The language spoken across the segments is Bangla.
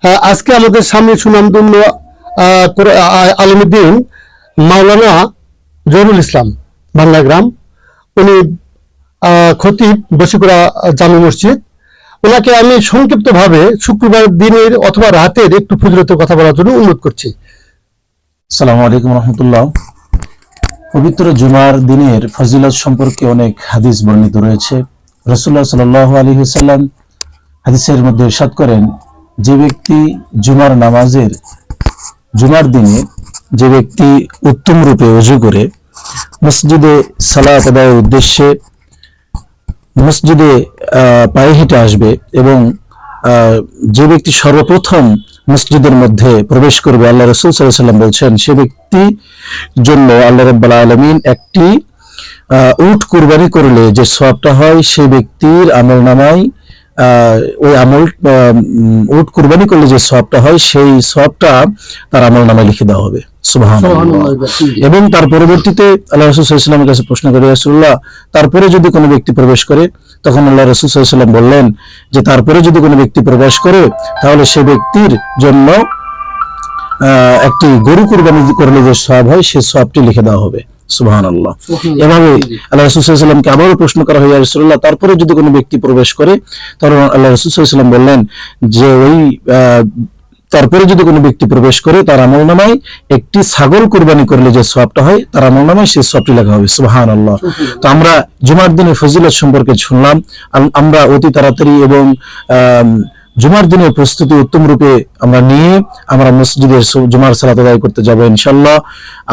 আজকে আমাদের সামনে সুনামধন্য আলমউদ্দিন মাওলানা জহুরুল ইসলাম বাংলাগ্রাম, উনি খতিব বসিকুড়া জামে মসজিদ। ওনাকে আমি সংক্ষিপ্তভাবে শুক্রবার দিনের অথবা রাতের একটু ফজিলতের কথা বলার জন্য অনুরোধ করছি। আসসালামু আলাইকুম রহমতুল্লাহ। পবিত্র জুমার দিনের ফজিলত সম্পর্কে অনেক হাদিস বর্ণিত রয়েছে। রাসূলুল্লাহ সাল্লাল্লাহু আলাইহি ওয়াসাল্লাম হাদিসের মধ্যে ইরশাদ করেন, যে ব্যক্তি জুমার দিনে যে ব্যক্তি উত্তম রূপে ওযু করে মসজিদে সালাত আদায়ের উদ্দেশ্যে মসজিদে পায়ে হেঁটে আসবে এবং যে ব্যক্তি সর্বপ্রথম মসজিদের মধ্যে প্রবেশ করবে, আল্লাহ রাসূল সাল্লাল্লাহু আলাইহি ওয়াসাল্লাম বলছেন, সে ব্যক্তির জন্য আল্লাহ রাব্বুল আলামিন একটি উট কুরবানি করলে যে সওয়াবটা হয়, সেই ব্যক্তির আমলনামায় ওই উট কুরবানি করলে যে সওয়াবটা হয়, সেই সওয়াবটা তার আমলনামায় লিখে দেওয়া হবে। সুবহানাল্লাহ। এবং তার পরবর্তীতে আল্লাহ রাসূল সাল্লাল্লাহু আলাইহি ওয়াসাল্লামের কাছে প্রশ্ন করে, রাসূলুল্লাহ, তারপরে যদি কোনো ব্যক্তি প্রবেশ করে? তখন আল্লাহ রাসূল সাল্লাল্লাহু আলাইহি ওয়াসাল্লাম বললেন যে তারপরে যদি কোনো ব্যক্তি প্রবেশ করে তাহলে সে ব্যক্তির জন্য একটি গরু কুরবানি করলে যে সওয়াব হয়, সেই সওয়াবটি লিখে দেওয়া হবে। সুবহানাল্লাহ। এভাবে আল্লাহ রাসূল সাল্লাল্লাহু আলাইহি ওয়াসাল্লামকে আবারও প্রশ্ন করা হয়, ইয়া রাসূলুল্লাহ, তারপরে যদি কোনো ব্যক্তি প্রবেশ করে? তখন আল্লাহ রাসূল সাল্লাল্লাহু আলাইহি ওয়াসাল্লাম বললেন যে তারপরে যদি কোনো ব্যক্তি প্রবেশ করে, তার আমলনামায় একটি ছাগল কুরবানি করলে যে সওয়াবটা হয়, তার আমলনামায় সেই সওয়াবটি লেখা হবে। সুবহানাল্লাহ। তো আমরা জুমার দিনের ফজিলত সম্পর্কে শুনলাম। আমরা অতি তাড়াতাড়ি এবং জুমার দিনের প্রস্তুতি উত্তম রূপে আমরা নিয়ে আমরা মসজিদের জুমার সালাত আদায় করতে যাব ইনশাআল্লাহ।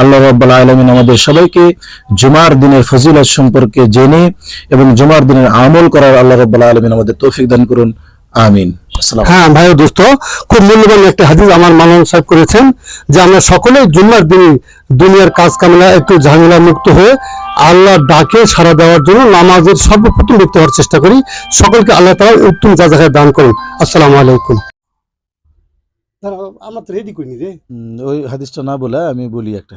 আল্লাহ রাব্বুল আলামিন আমাদের সবাইকে জুমার দিনের ফজিলত সম্পর্কে জেনে এবং জুমার দিনের আমল করার আল্লাহ রাব্বুল আলামিন আমাদের তৌফিক দান করুন। আমিন। হ্যাঁ ভাই ও দোস্ত, খুব মূল্যবান একটা হাদিস আমার মাওলানা সাহেব করেছেন যে আমরা সকলে জুমার দিনে দুনিয়ার কাজ কামলা একটু ঝামেলা মুক্ত হয়ে আল্লাহর ডাকে সাড়া দেওয়ার জন্য নামাজের সর্বপ্রথম ব্যক্তি হওয়ার চেষ্টা করি। সকলকে আল্লাহ তাআলা উত্তম জাযাকে দান করুন। আসসালামু আলাইকুম। আমরা তো রেডি করিনি রে, ওই হাদিসটা না বলে আমি বলি একটা।